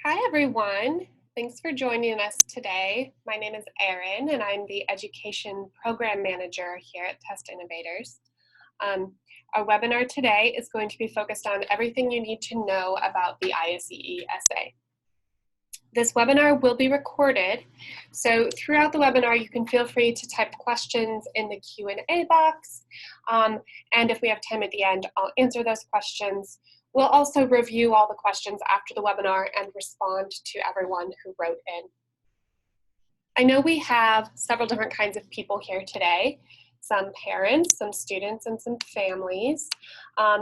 Hi, everyone. Thanks for joining us today. My name is Erin, and I'm the Education Program Manager here at Test Innovators. Um, our webinar today is going to be focused on everything you need to know about the ISEE essay. This webinar will be recorded, so throughout the webinar you can feel free to type questions in the Q&A box, and if we have time at the end, I'll answer those questions. We'll also review all the questions after the webinar and respond to everyone who wrote in. I know we have several different kinds of people here today. Some parents, some students, and some families.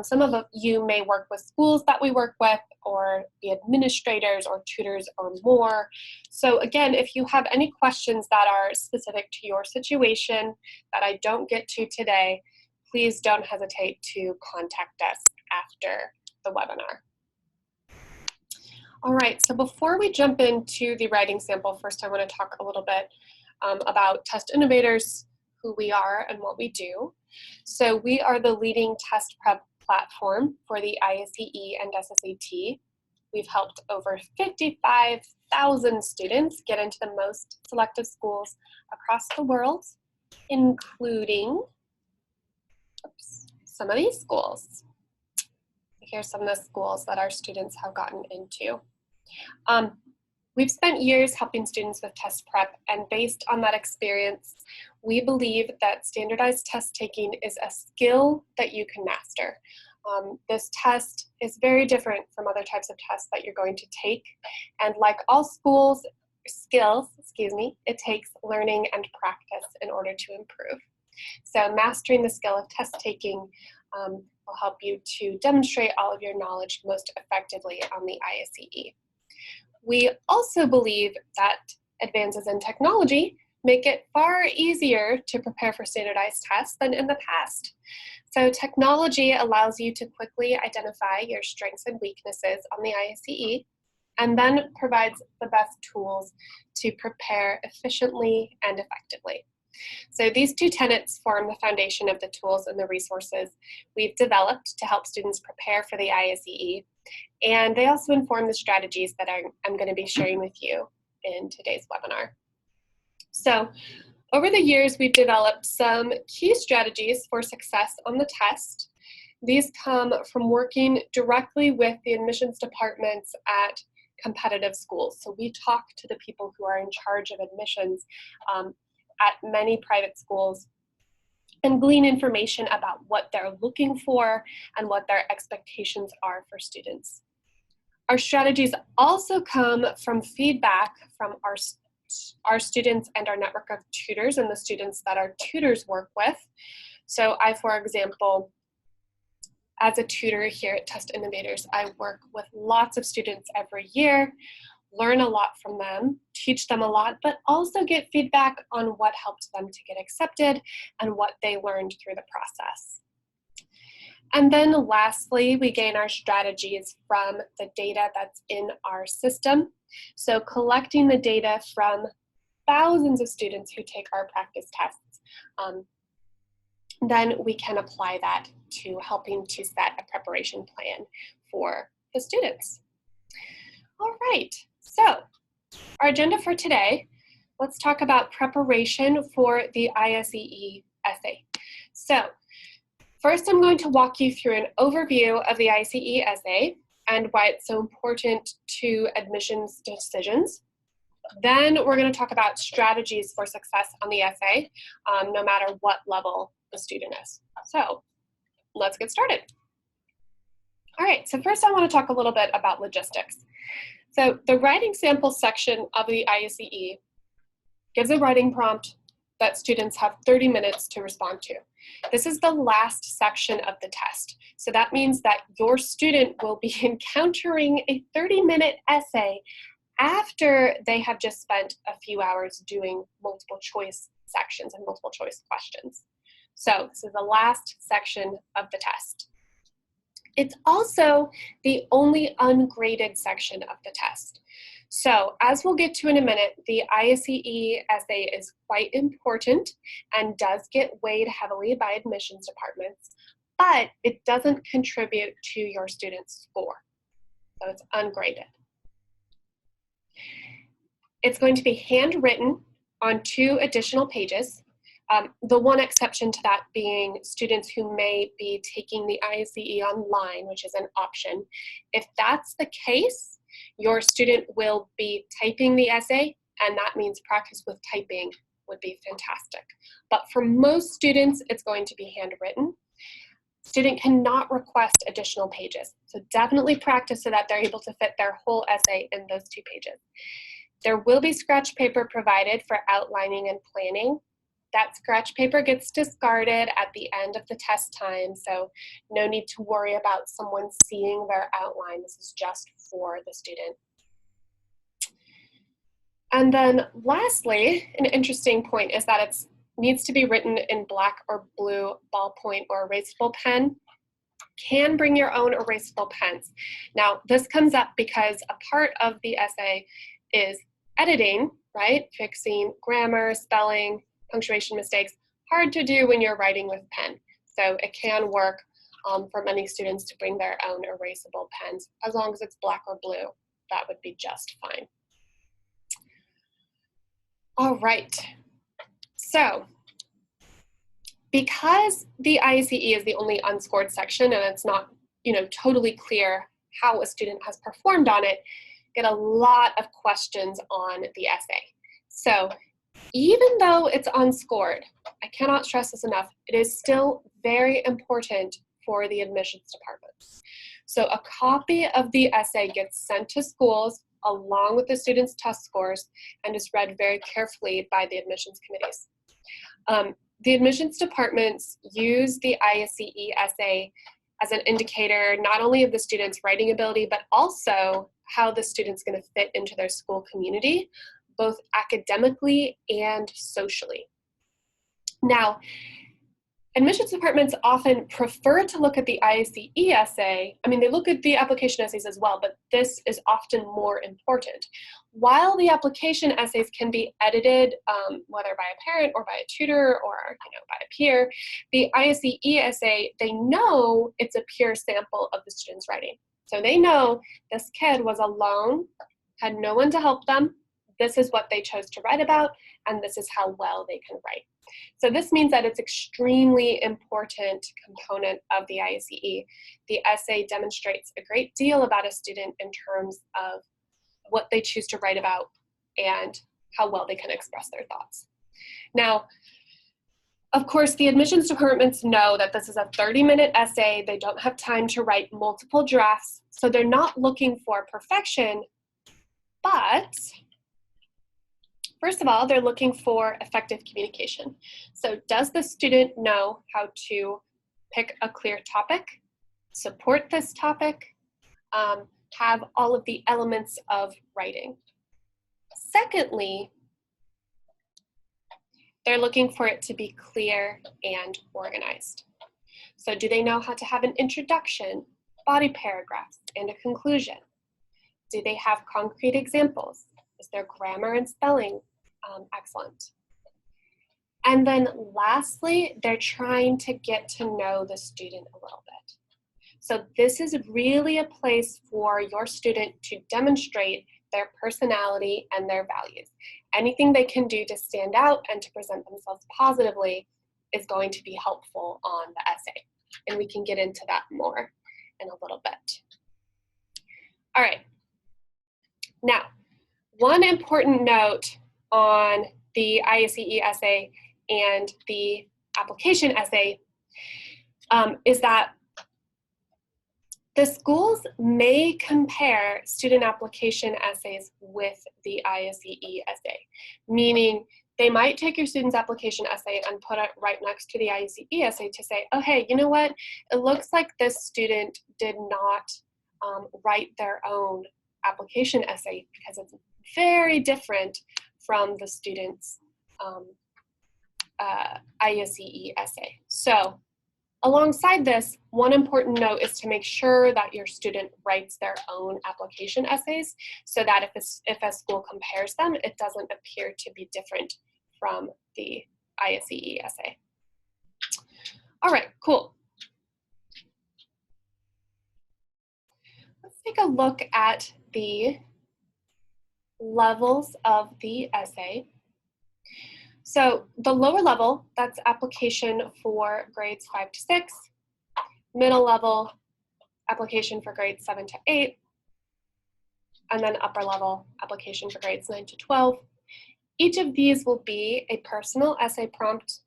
Some of you may work with schools that we work with, or be administrators or tutors or more. So again, if you have any questions that are specific to your situation that I don't get to today, please don't hesitate to contact us after the webinar. All right, so before we jump into the writing sample, first I want to talk a little bit about Test Innovators, who we are and what we do. So we are the leading test prep platform for the ISEE and SSAT. We've helped over 55,000 students get into the most selective schools across the world, including some of these schools. Here's some of the schools that our students have gotten into. We've spent years helping students with test prep, and based on that experience, we believe that standardized test taking is a skill that you can master. This test is very different from other types of tests that you're going to take, and like all skills, it takes learning and practice in order to improve. So mastering the skill of test taking will help you to demonstrate all of your knowledge most effectively on the ISEE. We also believe that advances in technology make it far easier to prepare for standardized tests than in the past. So technology allows you to quickly identify your strengths and weaknesses on the ISEE, and then provides the best tools to prepare efficiently and effectively. So these two tenets form the foundation of the tools and the resources we've developed to help students prepare for the ISEE, and they also inform the strategies that I'm going to be sharing with you in today's webinar. So over the years, we've developed some key strategies for success on the test. These come from working directly with the admissions departments at competitive schools. So we talk to the people who are in charge of admissions at many private schools and glean information about what they're looking for and what their expectations are for students. Our strategies also come from feedback from our students and our network of tutors and the students that our tutors work with. So I, for example, as a tutor here at Test Innovators, I work with lots of students every year, learn a lot from them, teach them a lot, but also get feedback on what helped them to get accepted and what they learned through the process. And then lastly, we gain our strategies from the data that's in our system. So collecting the data from thousands of students who take our practice tests, then we can apply that to helping to set a preparation plan for the students. All right, so our agenda for today, let's talk about preparation for the ISEE essay. So first, I'm going to walk you through an overview of the ISEE essay and why it's so important to admissions decisions. Then we're going to talk about strategies for success on the essay, no matter what level the student is. So let's get started. All right, so first I want to talk a little bit about logistics. So the writing sample section of the ISEE gives a writing prompt that students have 30 minutes to respond to. This is the last section of the test. So that means that your student will be encountering a 30-minute essay after they have just spent a few hours doing multiple choice sections and multiple choice questions. So this is the last section of the test. It's also the only ungraded section of the test. So as we'll get to in a minute, the ISEE essay is quite important and does get weighed heavily by admissions departments, but it doesn't contribute to your student's score. So it's ungraded. It's going to be handwritten on 2 additional pages. The one exception to that being students who may be taking the ISEE online, which is an option. If that's the case, your student will be typing the essay, and that means practice with typing would be fantastic. But for most students, it's going to be handwritten. Student cannot request additional pages. So definitely practice so that they're able to fit their whole essay in those 2 pages. There will be scratch paper provided for outlining and planning. That scratch paper gets discarded at the end of the test time, so no need to worry about someone seeing their outline. This is just for the student. And then lastly, an interesting point is that it needs to be written in black or blue ballpoint or erasable pen. Can bring your own erasable pens. Now, this comes up because a part of the essay is editing, right? Fixing grammar, spelling, punctuation mistakes. Hard to do when you're writing with pen. So it can work for many students to bring their own erasable pens. As long as it's black or blue, that would be just fine. All right, so because the ISEE is the only unscored section and it's not, totally clear how a student has performed on it, get a lot of questions on the essay. So even though it's unscored, I cannot stress this enough, it is still very important for the admissions department. So a copy of the essay gets sent to schools along with the students' test scores and is read very carefully by the admissions committees. The admissions departments use the ISEE essay as an indicator not only of the student's writing ability, but also how the student's going to fit into their school community, both academically and socially. Now, admissions departments often prefer to look at the ISEE essay. I mean, they look at the application essays as well, but this is often more important. While the application essays can be edited, whether by a parent or by a tutor or by a peer, the ISEE essay, they know it's a pure sample of the student's writing. So they know this kid was alone, had no one to help them, this is what they chose to write about, and this is how well they can write. So this means that it's extremely important component of the ISEE. The essay demonstrates a great deal about a student in terms of what they choose to write about and how well they can express their thoughts. Now, of course, the admissions departments know that this is a 30-minute essay. They don't have time to write multiple drafts, so they're not looking for perfection, but first of all, they're looking for effective communication. So does the student know how to pick a clear topic, support this topic, have all of the elements of writing? Secondly, they're looking for it to be clear and organized. So do they know how to have an introduction, body paragraphs, and a conclusion? Do they have concrete examples? Is their grammar and spelling excellent? And then lastly, they're trying to get to know the student a little bit. So this is really a place for your student to demonstrate their personality and their values. Anything they can do to stand out and to present themselves positively is going to be helpful on the essay. And we can get into that more in a little bit. All right. Now, one important note on the ISEE essay and the application essay is that the schools may compare student application essays with the ISEE essay, meaning they might take your student's application essay and put it right next to the ISEE essay to say, oh, hey, you know what? It looks like this student did not write their own application essay because it's very different from the student's ISEE essay. So alongside this, one important note is to make sure that your student writes their own application essays so that if a school compares them, it doesn't appear to be different from the ISEE essay. All right, cool. Let's take a look at the levels of the essay. So the lower level, that's application for grades 5 to 6, middle level, application for grades 7 to 8, and then upper level, application for grades 9 to 12. Each of these will be a personal essay prompt,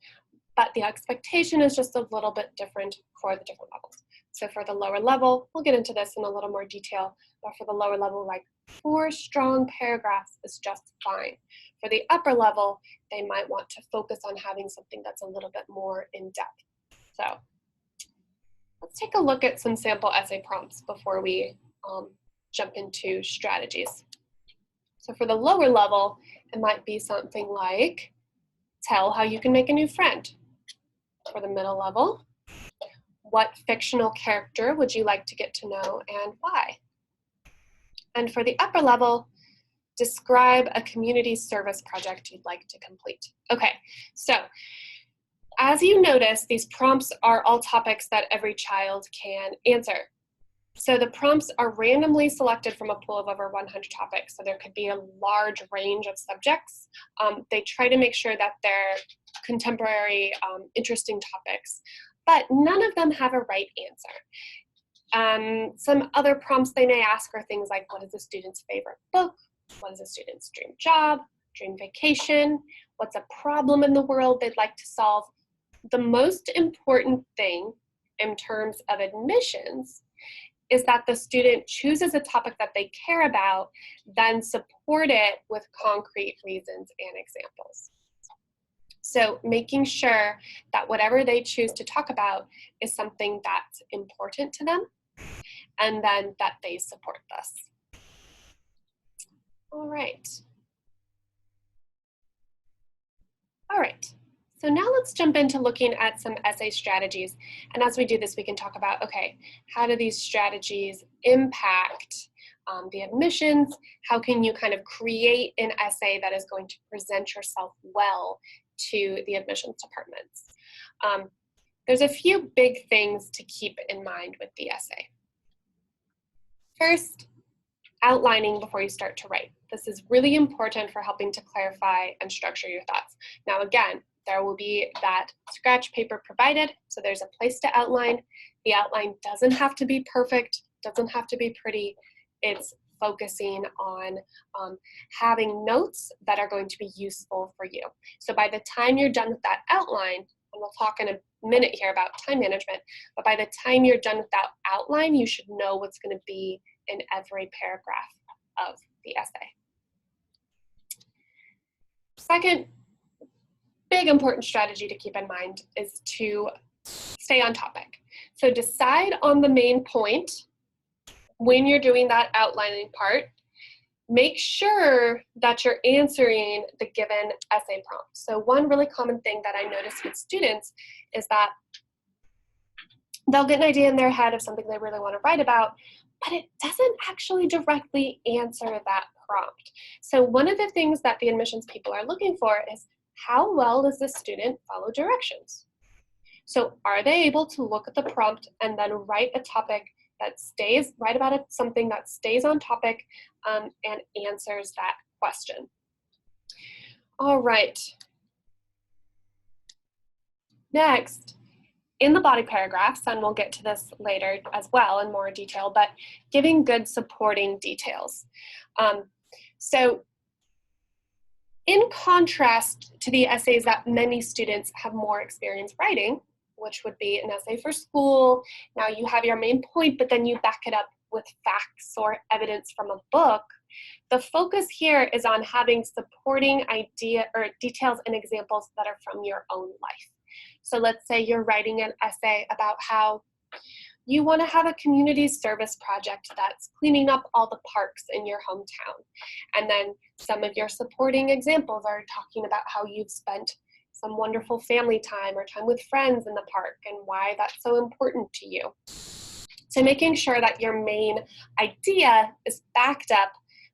but the expectation is just a little bit different for the different levels. So for the lower level, we'll get into this in a little more detail, but for the lower level, like 4 strong paragraphs is just fine. For the upper level, they might want to focus on having something that's a little bit more in depth. So let's take a look at some sample essay prompts before we jump into strategies. So for the lower level, it might be something like, tell how you can make a new friend. For the middle level, what fictional character would you like to get to know and why? And for the upper level, describe a community service project you'd like to complete. Okay, so as you notice, these prompts are all topics that every child can answer. So the prompts are randomly selected from a pool of over 100 topics. So there could be a large range of subjects. They try to make sure that they're contemporary, interesting topics, but none of them have a right answer. Some other prompts they may ask are things like, what is the student's favorite book? What is the student's dream job, dream vacation? What's a problem in the world they'd like to solve? The most important thing in terms of admissions is that the student chooses a topic that they care about, then support it with concrete reasons and examples. So making sure that whatever they choose to talk about is something that's important to them, and then that they support this. All right. So now let's jump into looking at some essay strategies. And as we do this, we can talk about, okay, how do these strategies impact the admissions? How can you kind of create an essay that is going to present yourself well to the admissions departments? There's a few big things to keep in mind with the essay. First, outlining before you start to write. This is really important for helping to clarify and structure your thoughts. Now again, there will be that scratch paper provided, so there's a place to outline. The outline doesn't have to be perfect, doesn't have to be pretty. It's focusing on having notes that are going to be useful for you. So by the time you're done with that outline, and we'll talk in a minute here about time management, but by the time you're done with that outline, you should know what's going to be in every paragraph of the essay. Second, big important strategy to keep in mind is to stay on topic. So decide on the main point when you're doing that outlining part. Make sure that you're answering the given essay prompt. So one really common thing that I notice with students is that they'll get an idea in their head of something they really want to write about, but it doesn't actually directly answer that prompt. So one of the things that the admissions people are looking for is, how well does the student follow directions? So are they able to look at the prompt and then write a topic that stays, write about it, something that stays on topic and answers that question? All right. Next, in the body paragraphs, and we'll get to this later as well in more detail, but giving good supporting details. So in contrast to the essays that many students have more experience writing, which would be an essay for school, now you have your main point, but then you back it up with facts or evidence from a book, the focus here is on having supporting idea or details and examples that are from your own life. So let's say you're writing an essay about how you want to have a community service project that's cleaning up all the parks in your hometown. And then some of your supporting examples are talking about how you've spent some wonderful family time or time with friends in the park and why that's so important to you. So making sure that your main idea is backed up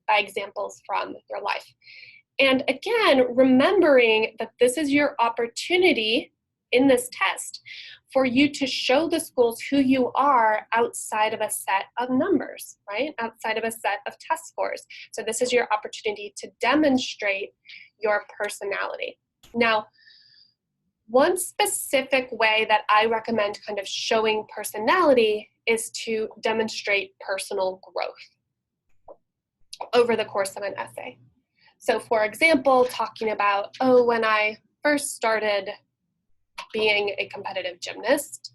by examples from your life. And again, remembering that this is your opportunity in this test for you to show the schools who you are outside of a set of numbers, right? Outside of a set of test scores. So this is your opportunity to demonstrate your personality. Now, one specific way that I recommend kind of showing personality is to demonstrate personal growth over the course of an essay. So for example, talking about, oh, when I first started being a competitive gymnast,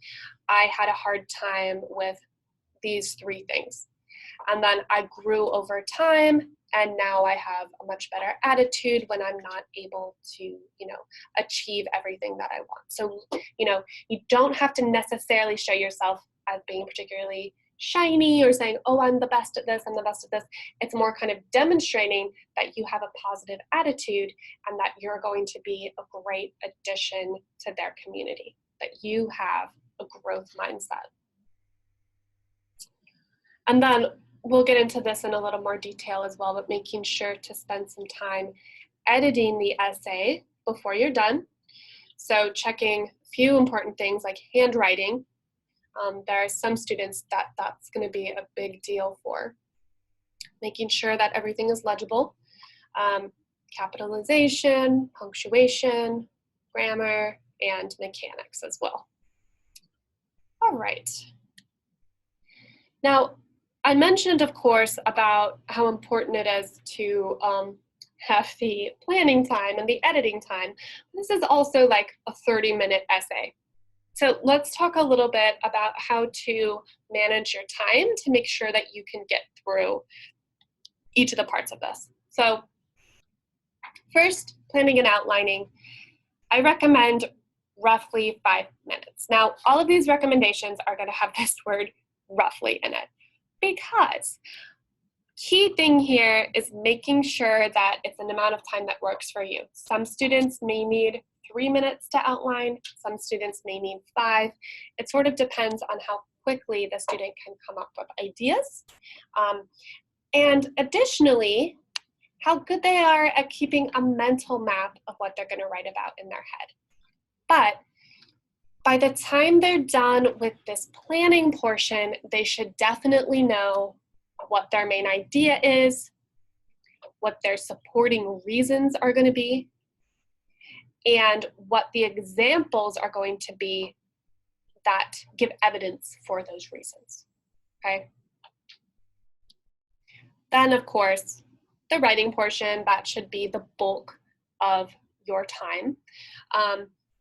I had a hard time with these 3 things. And then I grew over time, and now I have a much better attitude when I'm not able to, achieve everything that I want. So, you don't have to necessarily show yourself as being particularly shiny or saying, oh, I'm the best at this, I'm the best at this. It's more kind of demonstrating that you have a positive attitude and that you're going to be a great addition to their community, that you have a growth mindset. And then we'll get into this in a little more detail as well, but making sure to spend some time editing the essay before you're done. So checking a few important things like handwriting. There are some students that's going to be a big deal for. Making sure that everything is legible. Capitalization, punctuation, grammar, and mechanics as well. All right. Now, I mentioned, of course, about how important it is to have the planning time and the editing time. This is also like a 30-minute essay. So let's talk a little bit about how to manage your time to make sure that you can get through each of the parts of this. So first, planning and outlining. I recommend roughly 5 minutes. Now, all of these recommendations are going to have this word roughly in it, because key thing here is making sure that it's an amount of time that works for you. Some students may need 3 minutes to outline, some students may need 5. It sort of depends on how quickly the student can come up with ideas. And additionally, how good they are at keeping a mental map of what they're going to write about in their head. But by the time they're done with this planning portion, they should definitely know what their main idea is, what their supporting reasons are going to be, and what the examples are going to be that give evidence for those reasons, okay? Then, of course, the writing portion, that should be the bulk of your time.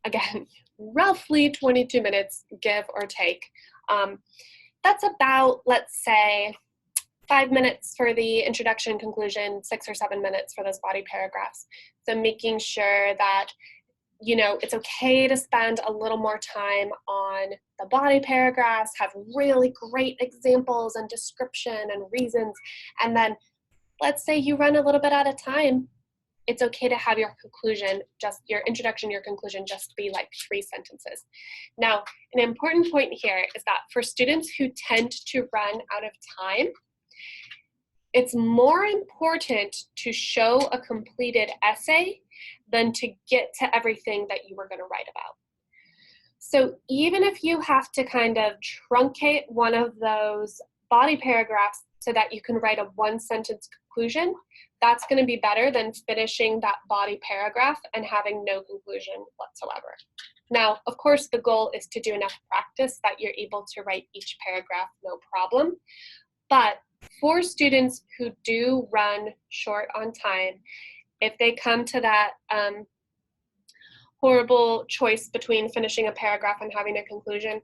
Again, roughly 22 minutes, give or take. That's about, let's say, 5 minutes for the introduction, conclusion, 6 or 7 minutes for those body paragraphs. So making sure that, it's okay to spend a little more time on the body paragraphs, have really great examples and description and reasons, and then let's say you run a little bit out of time. It's okay to have your conclusion, just your introduction, your conclusion, just be like 3 sentences. Now, an important point here is that for students who tend to run out of time, it's more important to show a completed essay than to get to everything that you were going to write about. So even if you have to kind of truncate one of those body paragraphs so that you can write a 1-sentence conclusion, that's going to be better than finishing that body paragraph and having no conclusion whatsoever. Now, of course, the goal is to do enough practice that you're able to write each paragraph no problem. But for students who do run short on time, if they come to that horrible choice between finishing a paragraph and having a conclusion,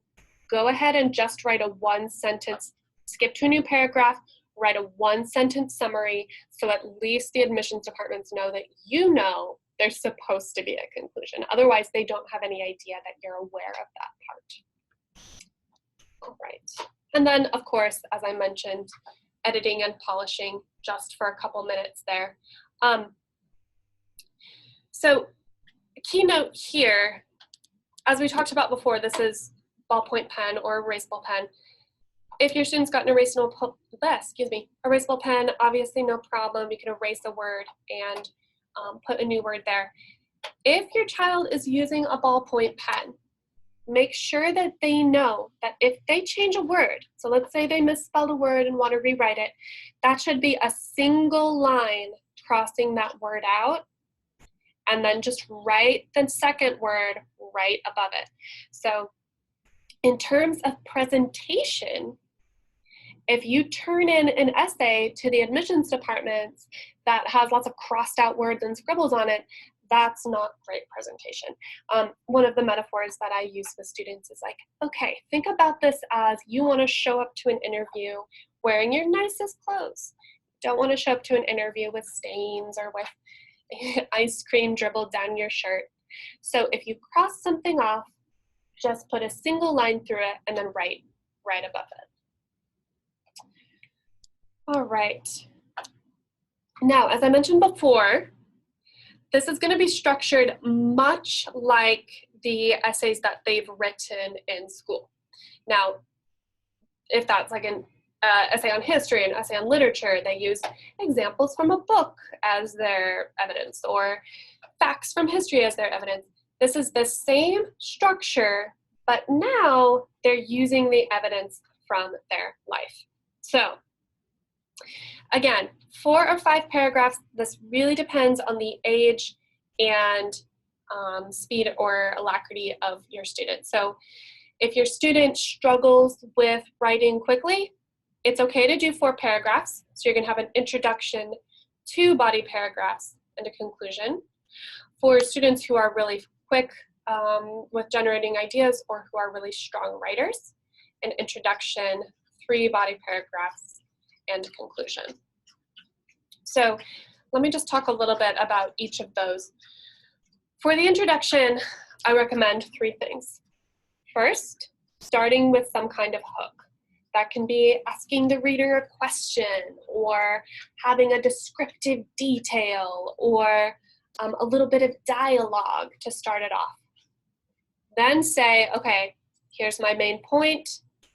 go ahead and just write a 1-sentence, skip to a new paragraph, write a 1-sentence summary, so at least the admissions departments know that there's supposed to be a conclusion. Otherwise, they don't have any idea that you're aware of that part. All right. And then, of course, as I mentioned, editing and polishing just for a couple minutes there. So a keynote here, as we talked about before, this is ballpoint pen or erasable pen. If your student's got an erasable pen, obviously no problem. You can erase a word and put a new word there. If your child is using a ballpoint pen, make sure that they know that if they change a word, so let's say they misspelled a word and want to rewrite it, that should be a single line crossing that word out, and then just write the second word right above it. So in terms of presentation, if you turn in an essay to the admissions department that has lots of crossed out words and scribbles on it, that's not great presentation. One of the metaphors that I use with students is like, okay, think about this as you want to show up to an interview wearing your nicest clothes. Don't want to show up to an interview with stains or with ice cream dribbled down your shirt. So if you cross something off, just put a single line through it and then write right above it. All right. Now, as I mentioned before, this is going to be structured much like the essays that they've written in school. Now, if that's like an essay on history, an essay on literature, they use examples from a book as their evidence, or facts from history as their evidence. This is the same structure, but now they're using the evidence from their life. So, again, 4 or 5 paragraphs. This really depends on the age and speed or alacrity of your student. So if your student struggles with writing quickly, it's okay to do 4 paragraphs. So you're going to have an introduction, 2 body paragraphs, and a conclusion. For students who are really quick with generating ideas or who are really strong writers, an introduction, 3 body paragraphs, and conclusion. So let me just talk a little bit about each of those. For the introduction, I recommend 3 things. First, starting with some kind of hook. That can be asking the reader a question, or having a descriptive detail, or a little bit of dialogue to start it off. Then say, okay, here's my main point,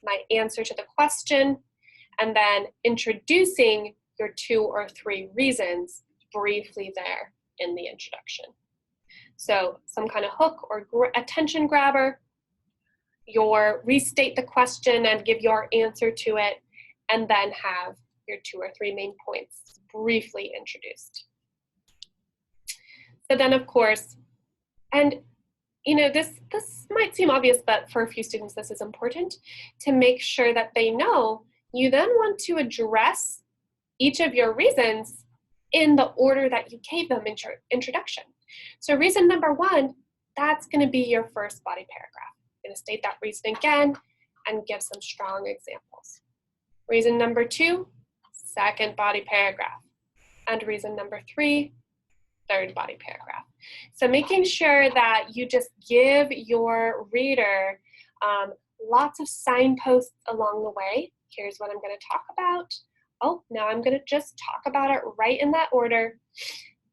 my answer to the question, and then introducing your 2 or 3 reasons briefly there in the introduction. So some kind of hook or attention grabber, your restate the question and give your answer to it, and then have your 2 or 3 main points briefly introduced. So then, of course, and you know, this might seem obvious, but for a few students this is important, to make sure that they know you then want to address each of your reasons in the order that you gave them in your introduction. So reason number 1, that's going to be your first body paragraph. You're going to state that reason again and give some strong examples. Reason number 2, second body paragraph. And reason number 3, third body paragraph. So making sure that you just give your reader lots of signposts along the way. Here's what I'm going to talk about. Oh, now I'm going to just talk about it right in that order.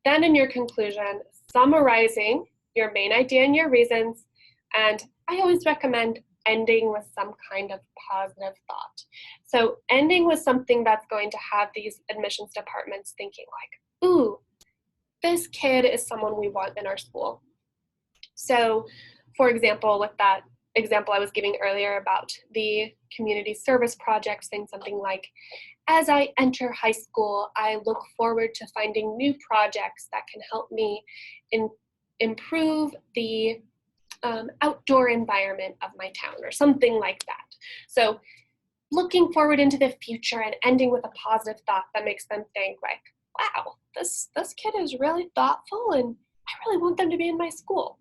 Then in your conclusion, summarizing your main idea and your reasons. And I always recommend ending with some kind of positive thought. So ending with something that's going to have these admissions departments thinking like, ooh, this kid is someone we want in our school. So for example, with that example I was giving earlier about the community service project, saying something like, as I enter high school, I look forward to finding new projects that can help me improve the outdoor environment of my town, or something like that. So looking forward into the future and ending with a positive thought that makes them think like, wow, this kid is really thoughtful and I really want them to be in my school.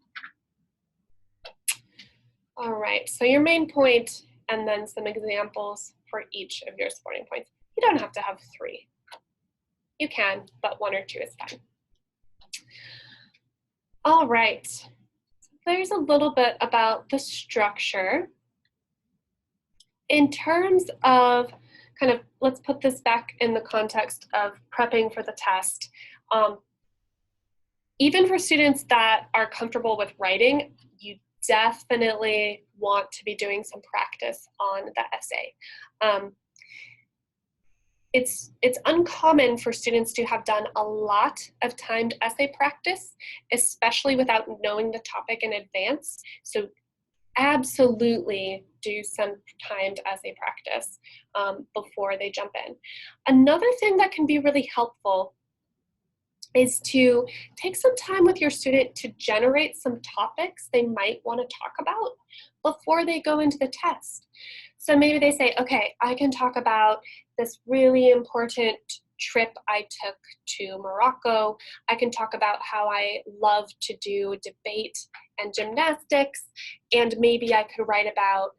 All right, so your main point and then some examples for each of your supporting points. You don't have to have 3. You can, but 1 or 2 is fine. All right, there's a little bit about the structure. In terms of kind of, let's put this back in the context of prepping for the test. Even for students that are comfortable with writing, you definitely want to be doing some practice on the essay. It's uncommon for students to have done a lot of timed essay practice, especially without knowing the topic in advance. So absolutely do some timed essay practice before they jump in. Another thing that can be really helpful is to take some time with your student to generate some topics they might want to talk about before they go into the test. So maybe they say, okay, I can talk about this really important trip I took to Morocco. I can talk about how I love to do debate and gymnastics, and maybe I could write about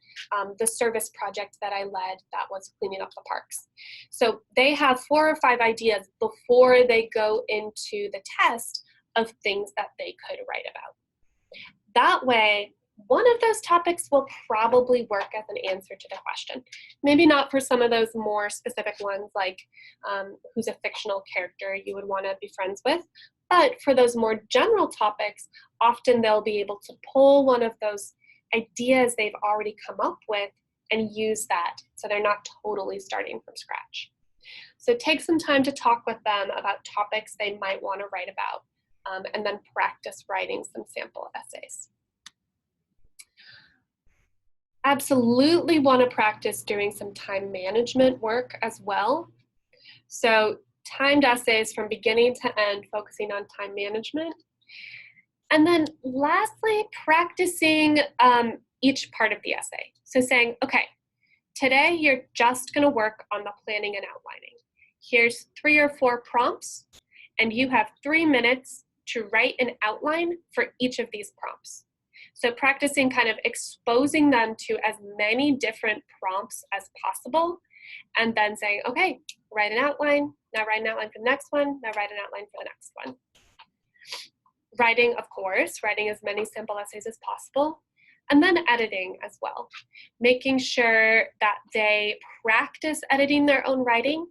the service project that I led that was cleaning up the parks. So they have 4 or 5 ideas before they go into the test of things that they could write about. That way, one of those topics will probably work as an answer to the question. Maybe not for some of those more specific ones like who's a fictional character you would want to be friends with, but for those more general topics, often they'll be able to pull one of those ideas they've already come up with and use that, so they're not totally starting from scratch. So take some time to talk with them about topics they might want to write about, and then practice writing some sample essays. Absolutely want to practice doing some time management work as well. So timed essays from beginning to end, focusing on time management. And then lastly, practicing each part of the essay. So saying, okay, today you're just going to work on the planning and outlining. Here's 3 or 4 prompts, and you have 3 minutes to write an outline for each of these prompts. So practicing kind of exposing them to as many different prompts as possible, and then saying, okay, write an outline, now write an outline for the next one, now write an outline for the next one. Writing, of course, writing as many sample essays as possible, and then editing as well. Making sure that they practice editing their own writing,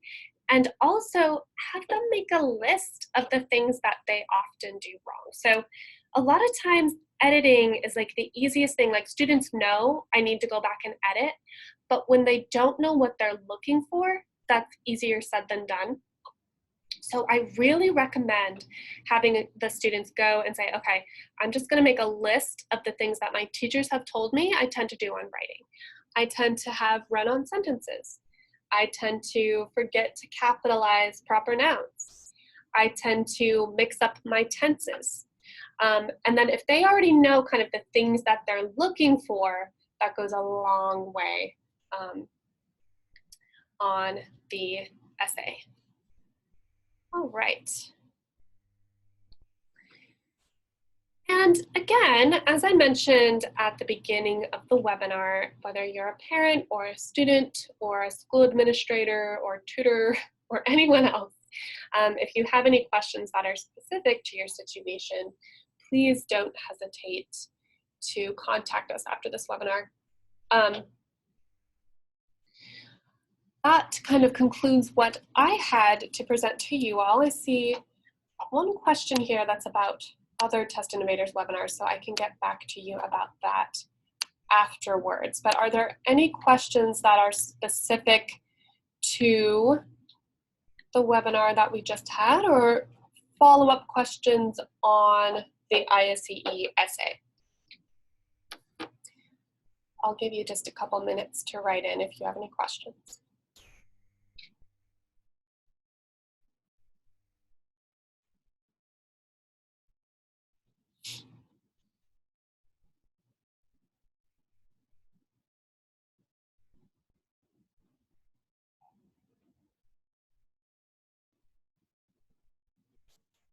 and also have them make a list of the things that they often do wrong. So a lot of times editing is like the easiest thing. Like students know I need to go back and edit, but when they don't know what they're looking for, that's easier said than done. So I really recommend having the students go and say, okay, I'm just going to make a list of the things that my teachers have told me I tend to do on writing. I tend to have run-on sentences. I tend to forget to capitalize proper nouns. I tend to mix up my tenses. And then if they already know kind of the things that they're looking for, that goes a long way on the essay. All right. And again, as I mentioned at the beginning of the webinar, whether you're a parent or a student or a school administrator or tutor or anyone else, if you have any questions that are specific to your situation, please don't hesitate to contact us after this webinar. That kind of concludes what I had to present to you all. I see one question here that's about other Test Innovators webinars, so I can get back to you about that afterwards. But are there any questions that are specific to the webinar that we just had, or follow-up questions on the ISEE essay? I'll give you just a couple minutes to write in if you have any questions.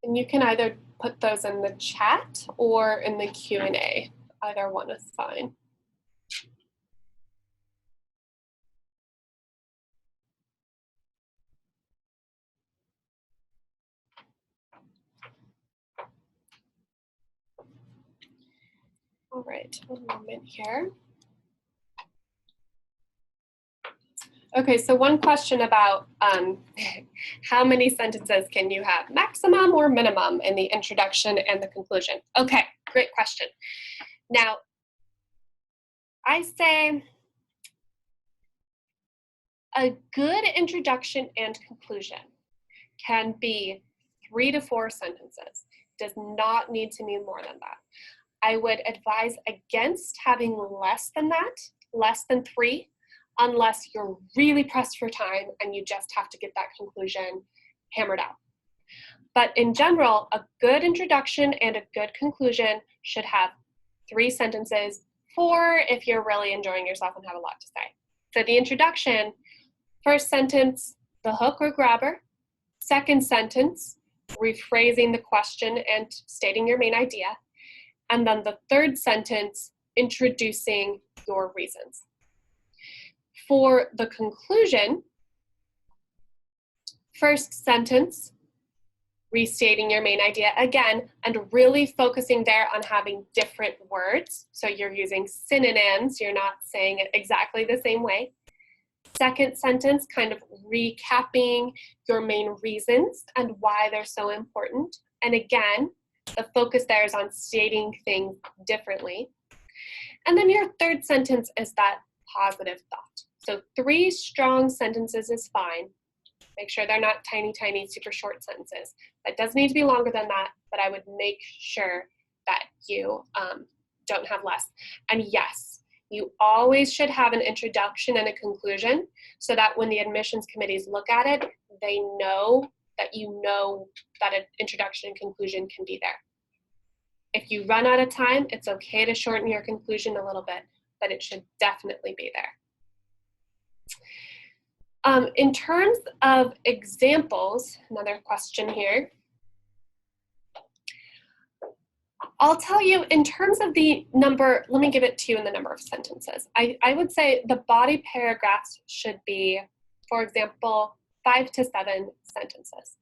And you can either put those in the chat or in the Q&A. Either one is fine. All right, one moment here. Okay, so one question about how many sentences can you have, maximum or minimum, in the introduction and the conclusion? Okay, great question. Now, I say a good introduction and conclusion can be 3 to 4 sentences. Does not need to mean more than that. I would advise against having less than that, less than 3, unless you're really pressed for time and you just have to get that conclusion hammered out. But in general, a good introduction and a good conclusion should have 3 sentences, 4 if you're really enjoying yourself and have a lot to say. So the introduction, first sentence, the hook or grabber. Second sentence, rephrasing the question and stating your main idea. And then the third sentence, introducing your reasons. For the conclusion, first sentence, restating your main idea again, and really focusing there on having different words. So you're using synonyms, you're not saying it exactly the same way. Second sentence, kind of recapping your main reasons and why they're so important. And again, the focus there is on stating things differently. And then your third sentence is that positive thought. So 3 strong sentences is fine. Make sure they're not tiny, tiny, super short sentences. It does need to be longer than that, but I would make sure that you don't have less. And yes, you always should have an introduction and a conclusion so that when the admissions committees look at it, they know that you know that an introduction and conclusion can be there. If you run out of time, it's okay to shorten your conclusion a little bit, but it should definitely be there. In terms of examples, another question here. I'll tell you in terms of the number, let me give it to you in the number of sentences. I would say the body paragraphs should be, for example, 5 to 7 sentences.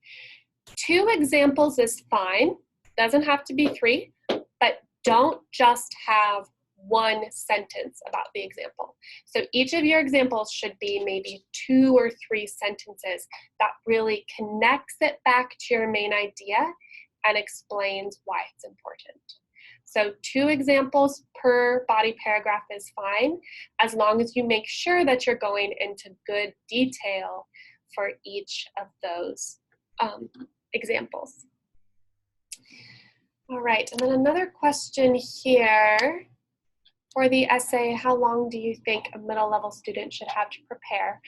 2 examples is fine, doesn't have to be 3, but don't just have 1 sentence about the example. So each of your examples should be maybe 2 or 3 sentences that really connects it back to your main idea and explains why it's important. So 2 examples per body paragraph is fine, as long as you make sure that you're going into good detail for each of those examples. All right, and then another question here. For the essay, how long do you think a middle level student should have to prepare?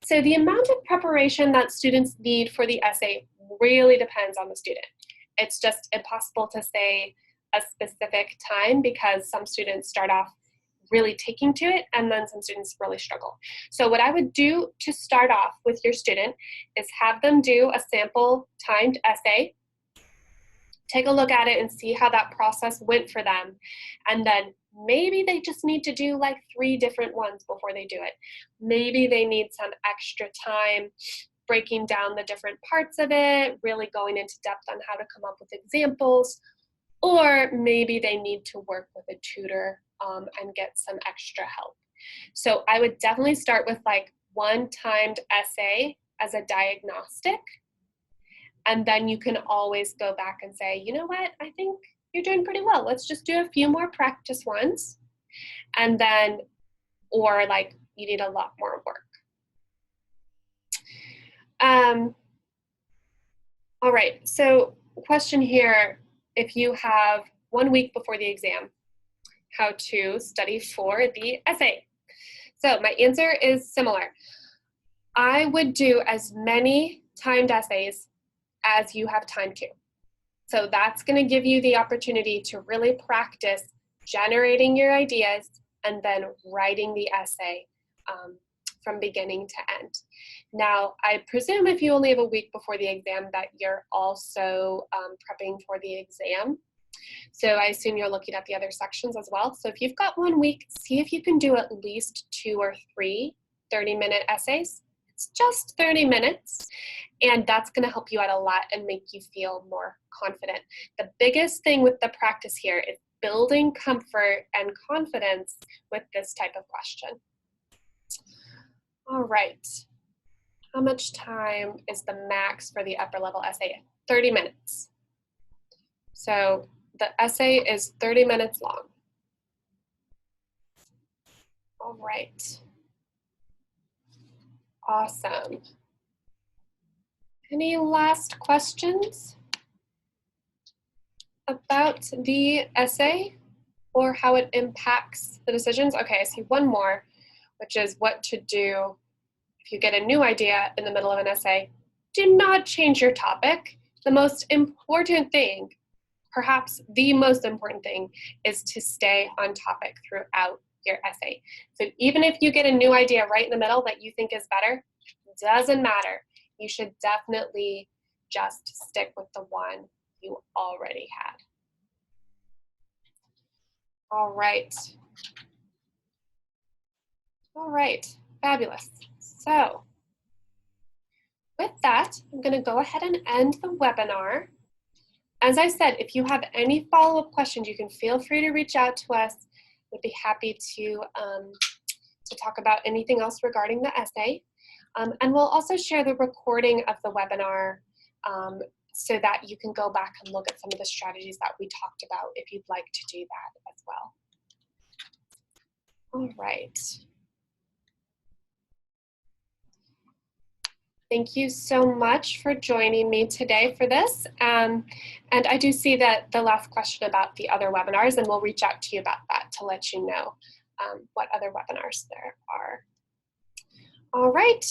So the amount of preparation that students need for the essay really depends on the student. It's just impossible to say a specific time because some students start off really taking to it and then some students really struggle. So what I would do to start off with your student is have them do a sample timed essay, take a look at it and see how that process went for them. And then maybe they just need to do like 3 different ones before they do it. Maybe they need some extra time breaking down the different parts of it, really going into depth on how to come up with examples, or maybe they need to work with a tutor and get some extra help. So I would definitely start with like 1 timed essay as a diagnostic. And then you can always go back and say, you know what, I think you're doing pretty well. Let's just do a few more practice ones. And then, or like you need a lot more work. All right, so question here, if you have 1 week before the exam, how to study for the essay. So my answer is similar. I would do as many timed essays as you have time to. So that's going to give you the opportunity to really practice generating your ideas and then writing the essay from beginning to end. Now, I presume if you only have a week before the exam that you're also prepping for the exam. So I assume you're looking at the other sections as well. So if you've got 1 week, see if you can do at least 2 or 3 30-minute essays. It's just 30 minutes, and that's going to help you out a lot and make you feel more confident. The biggest thing with the practice here is building comfort and confidence with this type of question. All right. How much time is the max for the upper level essay? 30 minutes. So the essay is 30 minutes long. All right. Awesome. Any last questions? about the essay or how it impacts the decisions? Okay, I see one more, which is what to do if you get a new idea in the middle of an essay. Do not change your topic. The most important thing, perhaps the most important thing, is to stay on topic throughout your essay. So even if you get a new idea right in the middle that you think is better, doesn't matter. You should definitely just stick with the one you already had. All right. All right, fabulous. So with that, I'm going to go ahead and end the webinar. As I said, if you have any follow-up questions, you can feel free to reach out to us. We'd be happy to talk about anything else regarding the essay. And we'll also share the recording of the webinar so that you can go back and look at some of the strategies that we talked about if you'd like to do that as well. All right. Thank you so much for joining me today for this. And I do see that the last question about the other webinars, and we'll reach out to you about that to let you know what other webinars there are. All right.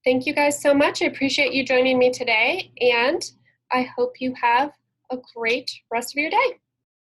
Thank you guys so much. I appreciate you joining me today, and I hope you have a great rest of your day.